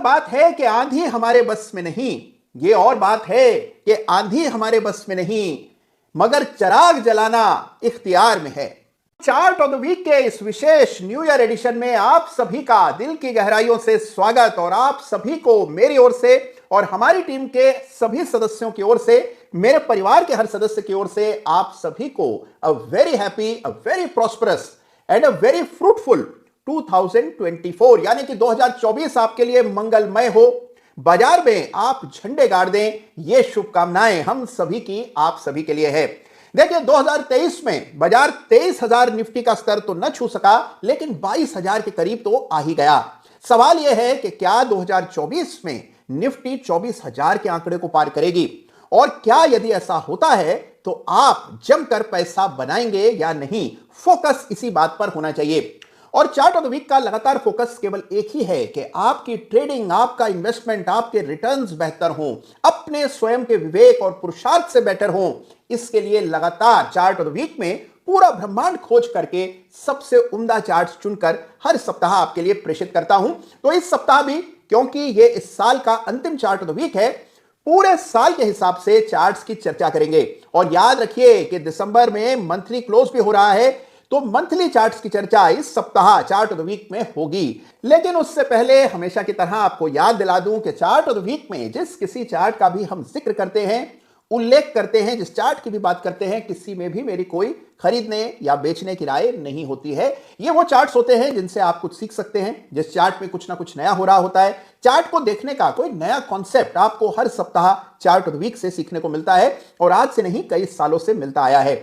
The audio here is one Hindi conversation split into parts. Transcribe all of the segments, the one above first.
बात है कि आंधी हमारे बस में नहीं, ये और बात है कि आंधी हमारे बस में नहीं, मगर चिराग जलाना इख्तियार में है। चार्ट ऑफ द वीक के इस विशेष न्यू ईयर एडिशन में आप सभी का दिल की गहराइयों से स्वागत, और आप सभी को मेरी ओर से और हमारी टीम के सभी सदस्यों की ओर से, मेरे परिवार के हर सदस्य की ओर से आप सभी को a very happy, a very prosperous and a very fruitful 2024, यानी कि 2024 आपके लिए मंगलमय हो। बाजार में आप झंडे गाड़ दें, ये शुभकामनाएं हम सभी की आप सभी के लिए है। देखिए 2023 में बाजार 23,000 निफ्टी का स्तर तो न छू सका, लेकिन 22,000 के करीब तो आ ही गया। सवाल यह है कि क्या 2024 में निफ्टी 24,000 के आंकड़े को पार करेगी, और क्या यदि ऐसा होता है तो आप जमकर पैसा बनाएंगे या नहीं। फोकस इसी बात पर होना चाहिए। और चार्ट ऑफ द वीक का लगातार फोकस केवल एक ही है कि आपकी ट्रेडिंग, आपका इन्वेस्टमेंट, आपके रिटर्न्स बेहतर हों, अपने स्वयं के विवेक और पुरुषार्थ से बेटर हों। इसके लिए लगातार चार्ट ऑफ द वीक में पूरा ब्रह्मांड खोज करके सबसे उम्दा चार्ट्स चुनकर हर सप्ताह आपके लिए प्रेषित करता हूं। तो इस सप्ताह भी, क्योंकि ये इस साल का अंतिम चार्ट ऑफ द वीक है, पूरे साल के हिसाब से चार्ट्स की चर्चा करेंगे। और याद रखिए कि दिसंबर में मंथली क्लोज भी हो रहा है, तो मंथली चार्ट्स की चर्चा इस सप्ताह चार्ट ऑफ द वीक में होगी। लेकिन उससे पहले हमेशा की तरह आपको याद दिला दूं कि चार्ट ऑफ द वीक में जिस किसी चार्ट का भी हम जिक्र करते हैं, उल्लेख करते हैं, जिस चार्ट की भी बात करते हैं, किसी में भी मेरी कोई खरीदने या बेचने की राय नहीं होती है। ये वो चार्ट्स होते हैं जिनसे आप कुछ सीख सकते हैं, जिस चार्ट में कुछ ना कुछ नया हो रहा होता है। चार्ट को देखने का कोई नया कॉन्सेप्ट आपको हर सप्ताह चार्ट ऑफ द वीक से सीखने को मिलता है, और आज से नहीं कई सालों से मिलता आया है।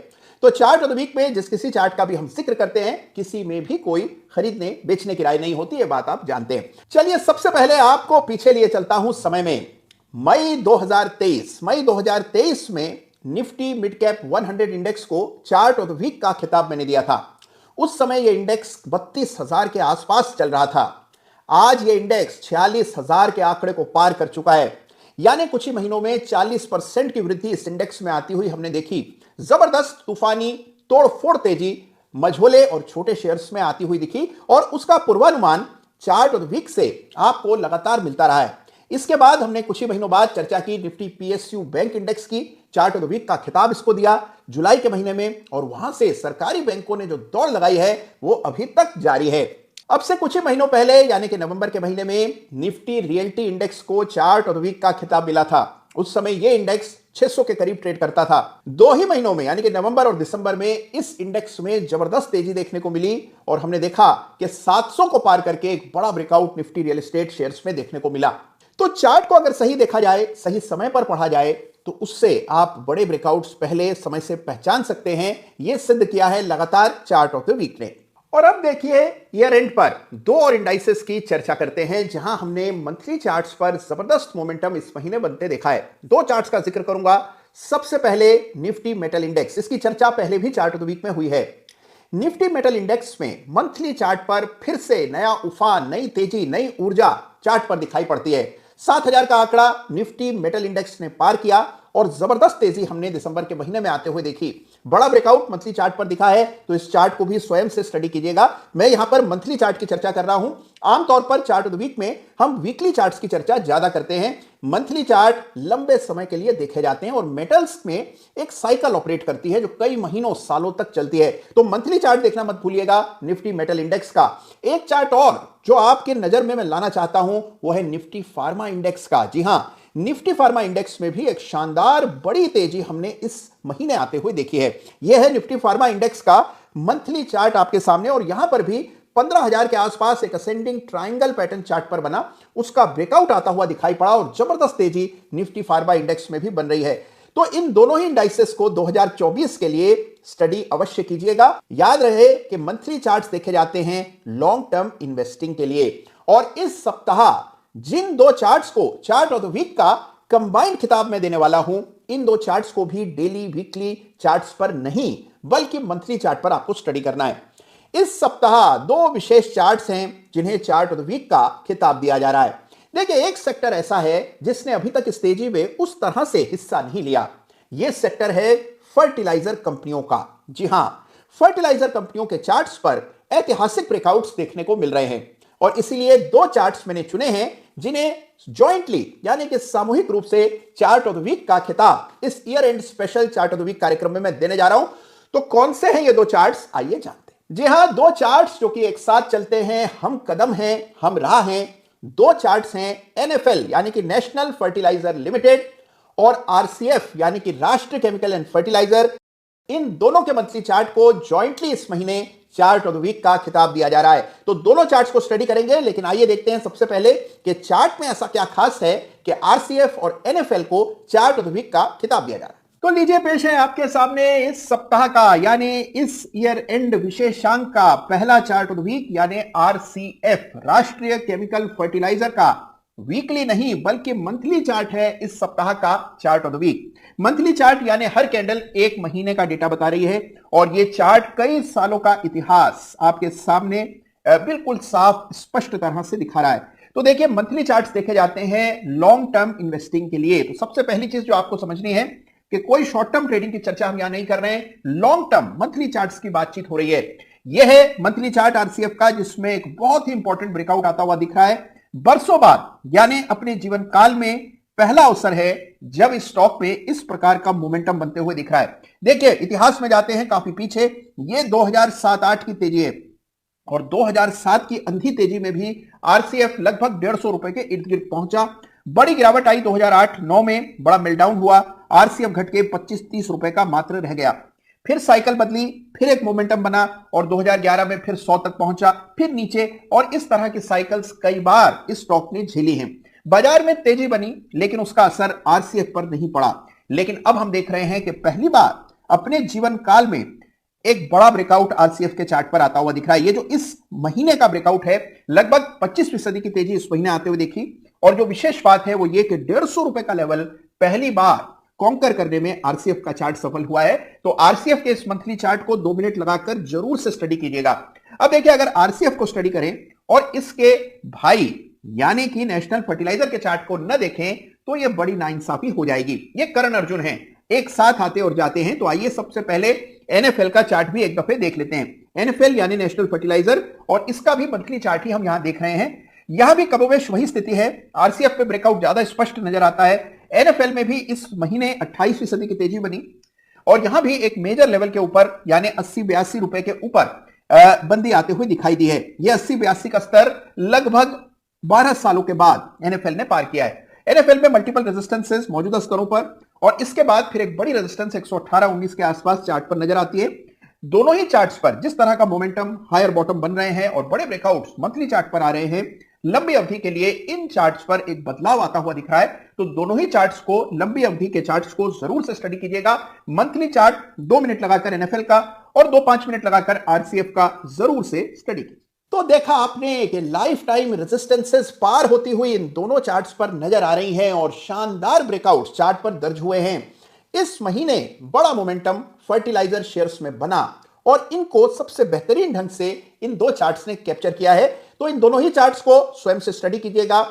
तो चार्ट ऑफ द वीक में जिस किसी चार्ट का भी हम जिक्र करते हैं, किसी में भी कोई खरीदने बेचने की राय नहीं होती, ये बात आप जानते हैं। चलिए सबसे पहले आपको पीछे लिए चलता हूं समय में। मई 2023 में निफ्टी मिड कैप 100 इंडेक्स को चार्ट ऑफ द वीक का खिताब मैंने दिया था। उस समय यह इंडेक्स 32,000 के आसपास चल रहा था। आज यह इंडेक्स 46,000 के आंकड़े को पार कर चुका है, यानी कुछ ही महीनों में 40% की वृद्धि इस इंडेक्स में आती हुई हमने देखी। जबरदस्त तूफानी तोड़फोड़ तेजी मझोले और छोटे शेयर्स में आती हुई दिखी, और उसका पूर्वानुमान चार्ट ऑफ द वीक से आपको लगातार मिलता रहा है। इसके बाद हमने कुछ ही महीनों बाद चर्चा की निफ्टी पीएसयू बैंक इंडेक्स की। चार्ट ऑफ द वीक का खिताब इसको दिया जुलाई के महीने में, और वहां से सरकारी बैंकों ने जो दौड़ लगाई है वो अभी तक जारी है। अब से कुछ ही महीनों पहले, यानी कि नवंबर के महीने में, निफ्टी रियल्टी इंडेक्स को चार्ट ऑफ द वीक का खिताब मिला था। उस समय यह इंडेक्स 600 के करीब ट्रेड करता था। 2 ही महीनों में, यानी कि नवंबर और दिसंबर में, इस इंडेक्स में जबरदस्त तेजी देखने को मिली, और हमने देखा कि 700 को पार करके एक बड़ा breakout Nifty real estate shares में देखने को मिला। तो चार्ट को अगर सही देखा जाए, सही समय पर पढ़ा जाए, तो उससे आप बड़े ब्रेकआउट्स पहले समय से पहचान सकते हैं। यह सिद्ध किया है लगातार चार्ट ऑफ द वीक ने। और अब देखिए ईयर एंड पर 2 और इंडाइसेस की चर्चा करते हैं, जहां हमने मंथली चार्ट्स पर जबरदस्त मोमेंटम इस महीने बनते देखा है। 2 चार्ट्स का जिक्र करूंगा। सबसे पहले निफ्टी मेटल इंडेक्स, इसकी चर्चा पहले भी चार्ट ऑफ द वीक में हुई है। निफ्टी मेटल इंडेक्स में मंथली चार्ट पर फिर से नया उफान, नई तेजी, नई ऊर्जा चार्ट पर दिखाई पड़ती है। 7,000 का आंकड़ा निफ्टी मेटल इंडेक्स ने पार किया, और जबरदस्त तेजी हमने दिसंबर के महीने में आते हुए देखी। बड़ा ब्रेकआउट मंथली चार्ट पर दिखा है, तो इस चार्ट को भी स्वयं से स्टडी कीजिएगा। मैं यहां पर मंथली चार्ट की चर्चा कर रहा हूं। आमतौर पर चार्ट ऑफ द वीक में हम वीकली चार्ट्स की चर्चा ज्यादा करते हैं। मंथली चार्ट लंबे समय के लिए देखे जाते हैं, और मेटल्स में एक साइकिल ऑपरेट करती है जो कई महीनों सालों तक चलती है। तो मंथली चार्ट देखना मत भूलिएगा निफ्टी मेटल इंडेक्स का। एक चार्ट और जो आपके नजर में मैं लाना चाहता हूं, वो है निफ्टी फार्मा इंडेक्स का। जी हां, निफ्टी फार्मा इंडेक्स में भी एक शानदार बड़ी तेजी हमने इस महीने आते हुए देखी है। यह है निफ्टी फार्मा इंडेक्स का मंथली चार्ट आपके सामने, और यहां पर भी 15,000 के आसपास एक असेंडिंग ट्रायंगल पैटर्न चार्ट पर बना, उसका ब्रेकआउट आता हुआ दिखाई पड़ा, और जबरदस्त तेजी निफ्टी फार्मा इंडेक्स में भी बन रही है। तो इन दोनों ही इंडाइसेस को 2024 के लिए स्टडी अवश्य कीजिएगा। याद रहे कि मंथली चार्ट्स देखे जाते हैं लॉन्ग टर्म इन्वेस्टिंग के लिए, और इस सप्ताह जिन 2 चार्ट्स को चार्ट ऑफ द वीक का कंबाइंड खिताब में देने वाला हूं, इन 2 चार्ट्स को भी डेली वीकली चार्ट्स पर नहीं, बल्कि मंथली चार्ट पर आपको स्टडी करना है। इस सप्ताह 2 विशेष चार्ट्स हैं जिन्हें चार्ट ऑफ द वीक का खिताब दिया जा रहा है। देखिए, एक सेक्टर ऐसा है जिसने अभी तक इस तेजी में उस तरह से हिस्सा नहीं लिया। यह सेक्टर है फर्टिलाइजर कंपनियों का। जी हां, फर्टिलाइजर कंपनियों के चार्ट्स पर ऐतिहासिक ब्रेकआउट्स देखने को मिल रहे हैं, और इसीलिए 2 चार्ट्स मैंने चुने हैं जिन्हें जॉइंटली यानी कि सामूहिक रूप से चार्ट ऑफ द वीक का खिताब इस year and special chart of the week कार्यक्रम में मैं देने जा रहा हूं। तो कौन से हैं ये दो चार्ट्स, आइए जानते हैं। जी हां, दो चार्ट्स जो कि एक साथ चलते हैं, हम कदम हैं हम राह हैं। दो चार्ट्स हैं एनएफएल यानी कि नेशनल फर्टिलाइजर लिमिटेड और आरसीएफ यानी कि राष्ट्रीय केमिकल एंड फर्टिलाइजर। इन दोनों के मंथली चार्ट को जॉइंटली इस महीने चार्ट ऑफ द वीक का खिताब दिया जा रहा है। तो दोनों चार्ट्स को स्टडी करेंगे, लेकिन आइए देखते हैं सबसे पहले कि चार्ट में ऐसा क्या खास है कि आरसीएफ और एनएफएल को चार्ट ऑफ द वीक का खिताब दिया जा रहा है। तो लीजिए पेश है आपके सामने इस सप्ताह का यानी इस ईयर एंड विशेषांक का पहला चार्ट ऑफ द वीक यानी आरसीएफ राष्ट्रीय केमिकल फर्टिलाइजर का वीकली नहीं बल्कि मंथली चार्ट है इस सप्ताह का chart of the week. Monthly chart यानी हर कैंडल एक महीने का डेटा बता रही है और ये चार्ट कई सालों का इतिहास आपके सामने बिल्कुल साफ स्पष्ट तरह से दिखा रहा है। तो देखिए, मंथली चार्ट्स देखे जाते हैं लॉन्ग टर्म इन्वेस्टिंग के लिए। तो सबसे पहली चीज जो आपको समझनी है कि कोई शॉर्ट टर्म ट्रेडिंग की चर्चा हम यहां नहीं कर रहे हैं, लॉन्ग टर्म मंथली चार्ट्स की बातचीत हो रही है। यह है मंथली चार्ट आरसीएफ का, जिसमें एक बहुत ही इंपॉर्टेंट ब्रेकआउट आता हुआ दिख रहा है। बरसों बाद यानी अपने जीवन काल में पहला अवसर है जब इस स्टॉक पे इस प्रकार का मोमेंटम बनते हुए दिख रहा है। देखिए, इतिहास में जाते हैं काफी पीछे, ये 2007-8 की तेजी है और 2007 की अंधी तेजी में भी आरसीएफ लगभग 150 रुपए के इर्द गिर्द पहुंचा। बड़ी गिरावट आई 2008-9 में, बड़ा मेल्टडाउन हुआ, आरसीएफ घट के 25-30 रुपए का मात्र रह गया। फिर साइकिल बदली, फिर एक मोमेंटम बना और 2011 में फिर 100 तक पहुंचा, फिर नीचे, और इस तरह की साइकिल्स कई बार इस स्टॉक ने झेली हैं। बाजार में तेजी बनी लेकिन उसका असर आरसीएफ पर नहीं पड़ा। लेकिन अब हम देख रहे हैं कि पहली बार अपने जीवन काल में एक बड़ा ब्रेकआउट आरसीएफ के चार्ट पर आता हुआ दिख रहा है। ये जो इस महीने का ब्रेकआउट है, लगभग 25% की तेजी इस महीने आते हुए देखी। और जो विशेष बात है वो ये कि 150 रुपए का लेवल पहली बार कॉन्कर करने में आरसीएफ का चार्ट सफल हुआ है। तो आरसीएफ के इस मंथली चार्ट को 2 मिनट लगाकर जरूर से स्टडी कीजिएगा। अब देखिए, अगर आरसीएफ को स्टडी करें और इसके भाई यानी कि नेशनल फर्टिलाइजर के चार्ट को न देखें तो यह बड़ी नाइंसाफी हो जाएगी। ये करण अर्जुन हैं, एक साथ आते और जाते हैं। तो आइए सबसे पहले एनएफएल का चार्ट भी एक दफे देख लेते हैं। एनएफएल यानी नेशनल फर्टिलाइजर, और इसका भी मंथली चार्ट ही हम यहां देख रहे हैं। यहां भी कमोबेश वही स्थिति है। आरसीएफ पे ब्रेकआउट ज्यादा स्पष्ट नजर आता है। एनएफएल में भी इस महीने 28% की तेजी बनी और यहां भी एक मेजर लेवल के ऊपर यानी 80-82 रुपए के ऊपर बंदी आते हुए दिखाई दी है। यह 80-82 का स्तर लगभग 12 सालों के बाद एनएफएल ने पार किया है। एनएफएल में मल्टीपल रेजिस्टेंसेस मौजूदा स्तरों पर, और इसके बाद फिर एक बड़ी रेजिस्टेंस 118-19 के आसपास चार्ट पर नजर आती है। दोनों ही चार्ट्स पर जिस तरह का मोमेंटम हायर बॉटम बन रहे हैं और बड़े ब्रेकआउट्स मंथली चार्ट पर आ रहे हैं, लंबी अवधि के लिए इन चार्ट्स पर एक बदलाव आता हुआ दिख रहा है। तो दोनों ही चार्ट्स को, लंबी अवधि के चार्ट्स को जरूर से स्टडी कीजिएगा। मंथली चार्ट 2 मिनट लगाकर एनएफएल का और 2-5 मिनट लगाकर आरसीएफ का जरूर से स्टडी कीजिए। तो देखा आपने कि लाइफ टाइम रेजिस्टेंसेस पार होती हुई इन दोनों चार्ट्स पर नजर आ रही हैं और शानदार ब्रेकआउट्स चार्ट पर दर्ज हुए हैं। इस महीने बड़ा मोमेंटम फर्टिलाइजर शेयर्स में बना और इनको सबसे बेहतरीन ढंग से इन दो चार्ट्स ने कैप्चर किया है। तो इन दोनों ही चार्ट्स को स्वयं से स्टडी कीजिएगा।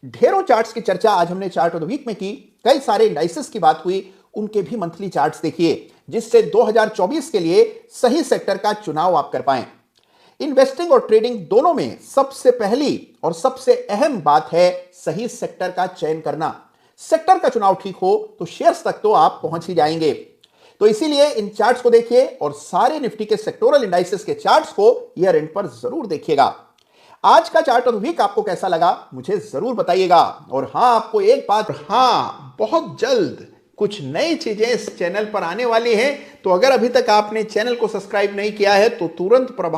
ढेरों चार्ट्स की चर्चा आज हमने चार्ट ऑफ द वीक में की, कई सारे इंडाइसेस की बात हुई, उनके भी मंथली चार्ट्स देखिए, जिससे 2024 के लिए सही सेक्टर का चुनाव आप कर पाएं। इन्वेस्टिंग और ट्रेडिंग दोनों में सबसे पहली और सबसे अहम बात है सही सेक्टर का चयन करना। सेक्टर का चुनाव ठीक हो तो शेयर्स तक तो आप पहुंच ही जाएंगे। तो इसीलिए इन चार्ट्स को देखिए और सारे निफ्टी के सेक्टोरल इंडाइसेस के चार्ट्स को ईयर एंड पर जरूर देखिएगा। आज का चार्ट ऑफ द वीक आपको कैसा लगा मुझे जरूर बताइएगा। और हां, आपको एक बात, हां, बहुत जल्द कुछ नई चीजें इस चैनल पर आने वाली हैं। तो अगर अभी तक आपने चैनल को सब्सक्राइब नहीं किया है तो तुरंत प्रभाव